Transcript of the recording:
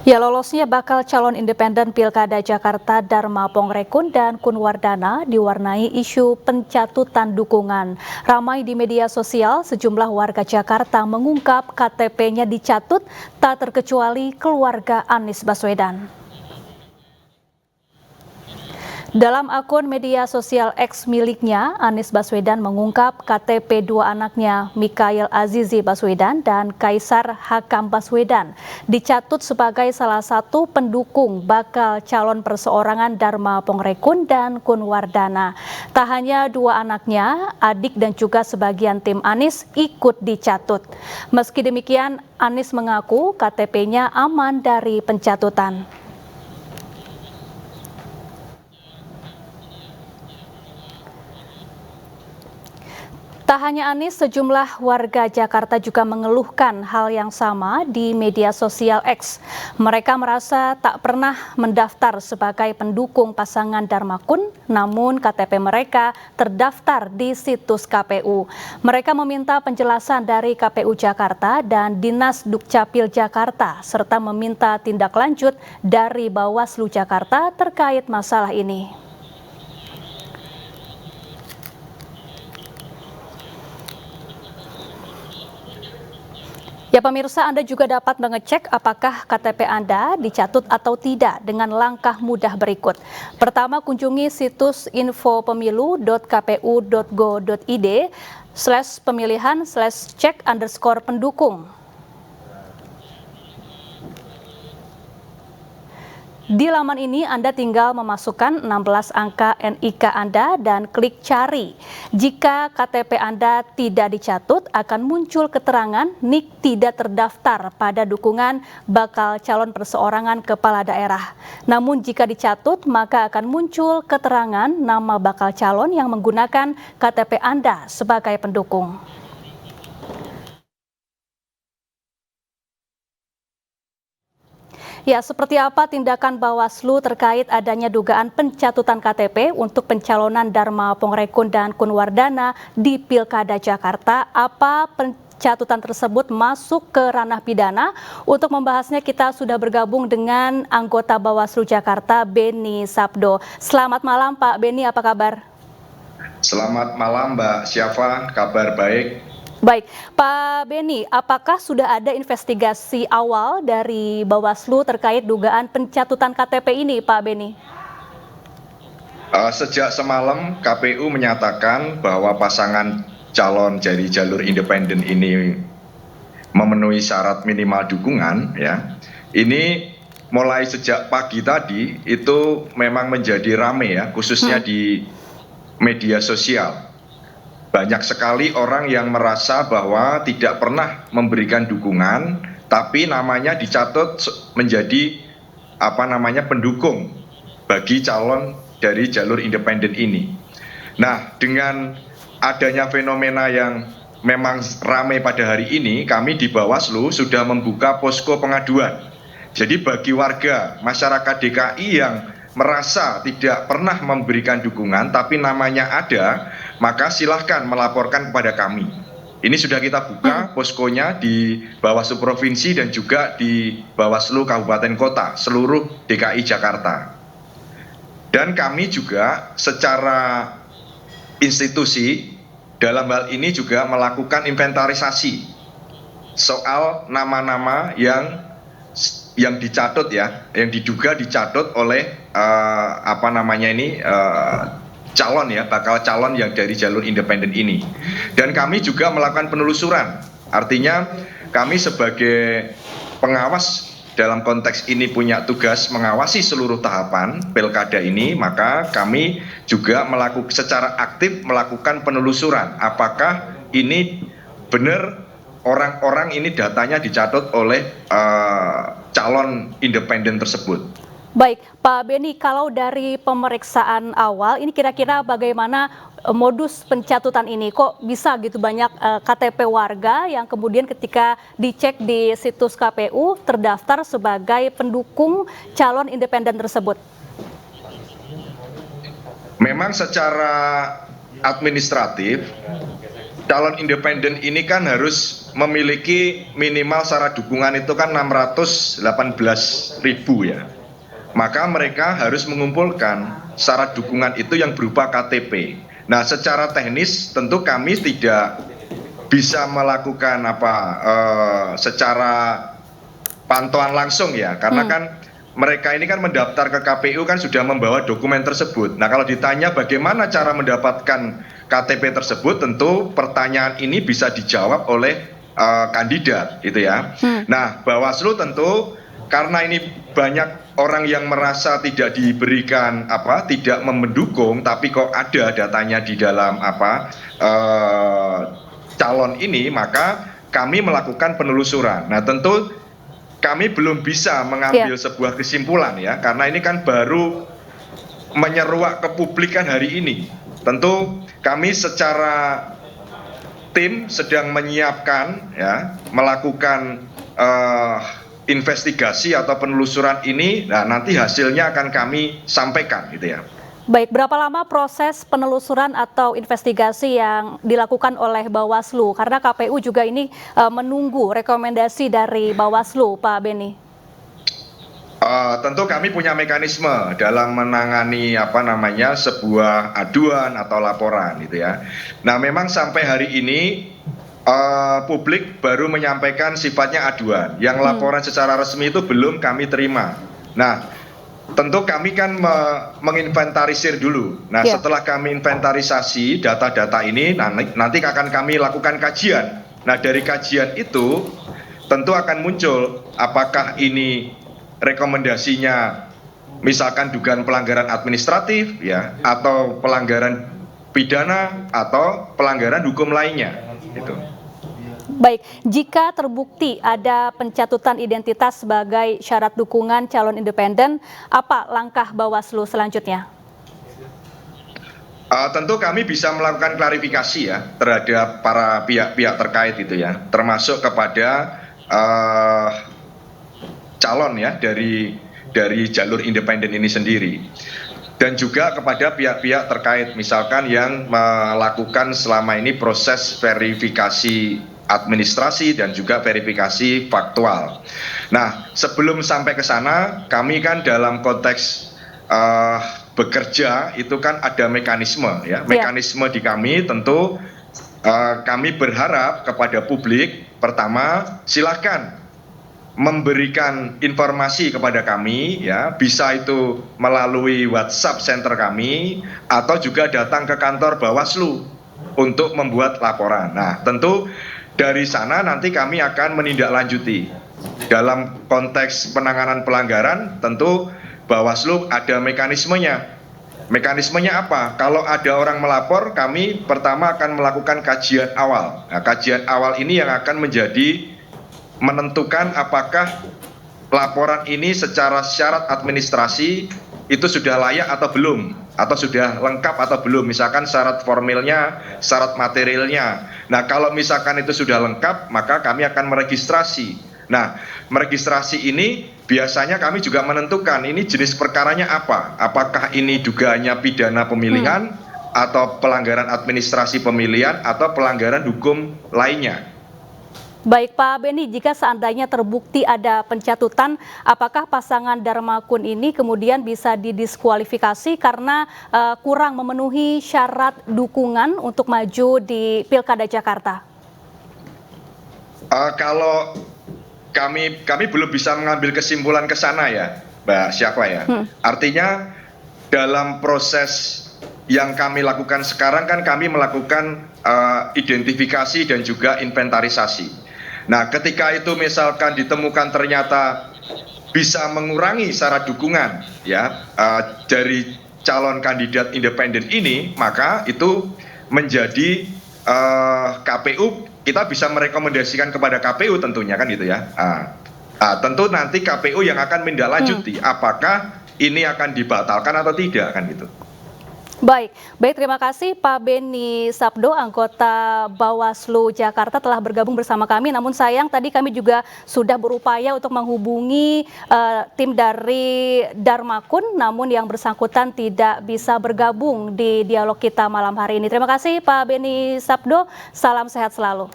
Ya, lolosnya bakal calon independen Pilkada Jakarta Dharma Pongrekun dan Kunwardana diwarnai isu pencatutan dukungan. Ramai di media sosial, sejumlah warga Jakarta mengungkap KTP-nya dicatut tak terkecuali keluarga Anies Baswedan. Dalam akun media sosial X miliknya, Anies Baswedan mengungkap KTP dua anaknya, Mikhail Azizi Baswedan dan Kaisar Hakam Baswedan, dicatut sebagai salah satu pendukung bakal calon perseorangan Dharma Pongrekun dan Kunwardana. Tak hanya dua anaknya, adik dan juga sebagian tim Anies ikut dicatut. Meski demikian, Anies mengaku KTP-nya aman dari pencatutan. Tak hanya Anies, sejumlah warga Jakarta juga mengeluhkan hal yang sama di media sosial X. Mereka merasa tak pernah mendaftar sebagai pendukung pasangan Dharma Kun, namun KTP mereka terdaftar di situs KPU. Mereka meminta penjelasan dari KPU Jakarta dan Dinas Dukcapil Jakarta, serta meminta tindak lanjut dari Bawaslu Jakarta terkait masalah ini. Ya pemirsa, Anda juga dapat mengecek apakah KTP Anda dicatut atau tidak dengan langkah mudah berikut. Pertama, kunjungi situs infopemilu.kpu.go.id/pemilihan/cek_pendukung. Di laman ini Anda tinggal memasukkan 16 angka NIK Anda dan klik cari. Jika KTP Anda tidak dicatut, akan muncul keterangan NIK tidak terdaftar pada dukungan bakal calon perseorangan kepala daerah. Namun jika dicatut, maka akan muncul keterangan nama bakal calon yang menggunakan KTP Anda sebagai pendukung. Ya, seperti apa tindakan Bawaslu terkait adanya dugaan pencatutan KTP untuk pencalonan Dharma Pongrekun dan Kunwardana di Pilkada Jakarta? Apa pencatutan tersebut masuk ke ranah pidana? Untuk membahasnya kita sudah bergabung dengan anggota Bawaslu Jakarta, Beni Sabdo. Selamat malam Pak Beni, apa kabar? Selamat malam Mbak Syafa, kabar baik. Baik, Pak Beni, apakah sudah ada investigasi awal dari Bawaslu terkait dugaan pencatutan KTP ini, Pak Beni? Sejak semalam KPU menyatakan bahwa pasangan calon dari jalur independen ini memenuhi syarat minimal dukungan, ya. Ini mulai sejak pagi tadi itu memang menjadi rame ya, khususnya di media sosial. Banyak sekali orang yang merasa bahwa tidak pernah memberikan dukungan, tapi namanya dicatut menjadi pendukung bagi calon dari jalur independen ini. Nah, dengan adanya fenomena yang memang ramai pada hari ini, kami di Bawaslu sudah membuka posko pengaduan. Jadi bagi warga masyarakat DKI yang merasa tidak pernah memberikan dukungan tapi namanya ada, maka silahkan melaporkan kepada kami. Ini sudah kita buka poskonya di Bawaslu Provinsi dan juga di Bawaslu Kabupaten Kota seluruh DKI Jakarta. Dan kami juga secara institusi dalam hal ini juga melakukan inventarisasi soal nama-nama yang dicatut ya, yang diduga dicatut oleh calon ya, bakal calon yang dari jalur independen ini. Dan kami juga melakukan penelusuran, artinya kami sebagai pengawas dalam konteks ini punya tugas mengawasi seluruh tahapan pilkada ini, maka kami juga secara aktif melakukan penelusuran apakah ini benar orang-orang ini datanya dicatut oleh calon independen tersebut. Baik, Pak Beni, kalau dari pemeriksaan awal, ini kira-kira bagaimana modus pencatutan ini? Kok bisa gitu banyak KTP warga yang kemudian ketika dicek di situs KPU terdaftar sebagai pendukung calon independen tersebut? Memang secara administratif calon independen ini kan harus memiliki minimal syarat dukungan itu kan 618.000 ya. Maka mereka harus mengumpulkan syarat dukungan itu yang berupa KTP. Nah, secara teknis tentu kami tidak bisa melakukan secara pantauan langsung ya, karena kan mereka ini kan mendaftar ke KPU kan sudah membawa dokumen tersebut. Nah, kalau ditanya bagaimana cara mendapatkan KTP tersebut, tentu pertanyaan ini bisa dijawab oleh kandidat, gitu ya. Nah, Bawaslu tentu karena ini banyak orang yang merasa tidak diberikan tidak mendukung, tapi kok ada datanya di dalam calon ini, maka kami melakukan penelusuran. Nah, tentu kami belum bisa mengambil sebuah kesimpulan ya, karena ini kan baru menyeruak ke publik kan hari ini. Tentu kami secara tim sedang menyiapkan ya, melakukan investigasi atau penelusuran ini. Nah, nanti hasilnya akan kami sampaikan gitu ya. Baik, berapa lama proses penelusuran atau investigasi yang dilakukan oleh Bawaslu? Karena KPU juga ini menunggu rekomendasi dari Bawaslu, Pak Beni. Tentu kami punya mekanisme dalam menangani sebuah aduan atau laporan gitu ya. Nah, memang sampai hari ini publik baru menyampaikan sifatnya aduan. Yang laporan secara resmi itu belum kami terima. Nah, tentu kami kan menginventarisir dulu. Nah, setelah kami inventarisasi data-data ini, nanti akan kami lakukan kajian. Nah, dari kajian itu tentu akan muncul apakah ini rekomendasinya misalkan dugaan pelanggaran administratif ya, atau pelanggaran pidana atau pelanggaran hukum lainnya gitu. Baik, jika terbukti ada pencatutan identitas sebagai syarat dukungan calon independen, apa langkah Bawaslu selanjutnya? Tentu kami bisa melakukan klarifikasi ya terhadap para pihak-pihak terkait itu ya, termasuk kepada calon ya dari jalur independen ini sendiri, dan juga kepada pihak-pihak terkait misalkan yang melakukan selama ini proses verifikasi administrasi dan juga verifikasi faktual. Nah, sebelum sampai ke sana, kami kan dalam konteks bekerja itu kan ada mekanisme ya. Mekanisme di kami tentu kami berharap kepada publik, pertama silakan memberikan informasi kepada kami ya, bisa itu melalui WhatsApp center kami atau juga datang ke kantor Bawaslu untuk membuat laporan. Nah, tentu dari sana nanti kami akan menindaklanjuti. Dalam konteks penanganan pelanggaran tentu Bawaslu ada mekanismenya. Mekanismenya apa? Kalau ada orang melapor, kami pertama akan melakukan kajian awal. Nah, kajian awal ini yang akan menentukan apakah laporan ini secara syarat administrasi itu sudah layak atau belum, atau sudah lengkap atau belum, misalkan syarat formilnya, syarat materialnya. Nah, kalau misalkan itu sudah lengkap, maka kami akan meregistrasi. Nah, meregistrasi ini biasanya kami juga menentukan ini jenis perkaranya apa, apakah ini dugaannya pidana pemilihan atau pelanggaran administrasi pemilihan atau pelanggaran hukum lainnya. Baik Pak Beni, jika seandainya terbukti ada pencatutan, apakah pasangan Darmakun ini kemudian bisa didiskualifikasi karena kurang memenuhi syarat dukungan untuk maju di Pilkada Jakarta? Kalau kami belum bisa mengambil kesimpulan ke sana ya, Mbak Syafa ya. Artinya dalam proses yang kami lakukan sekarang kan kami melakukan identifikasi dan juga inventarisasi. Nah, ketika itu misalkan ditemukan ternyata bisa mengurangi syarat dukungan ya dari calon kandidat independen ini, maka itu menjadi KPU, kita bisa merekomendasikan kepada KPU tentunya kan gitu ya. Tentu nanti KPU yang akan menindaklanjuti apakah ini akan dibatalkan atau tidak kan gitu. Baik, baik terima kasih Pak Beni Sabdo, anggota Bawaslu Jakarta telah bergabung bersama kami. Namun sayang tadi kami juga sudah berupaya untuk menghubungi tim dari Darmakun, namun yang bersangkutan tidak bisa bergabung di dialog kita malam hari ini. Terima kasih Pak Beni Sabdo, salam sehat selalu.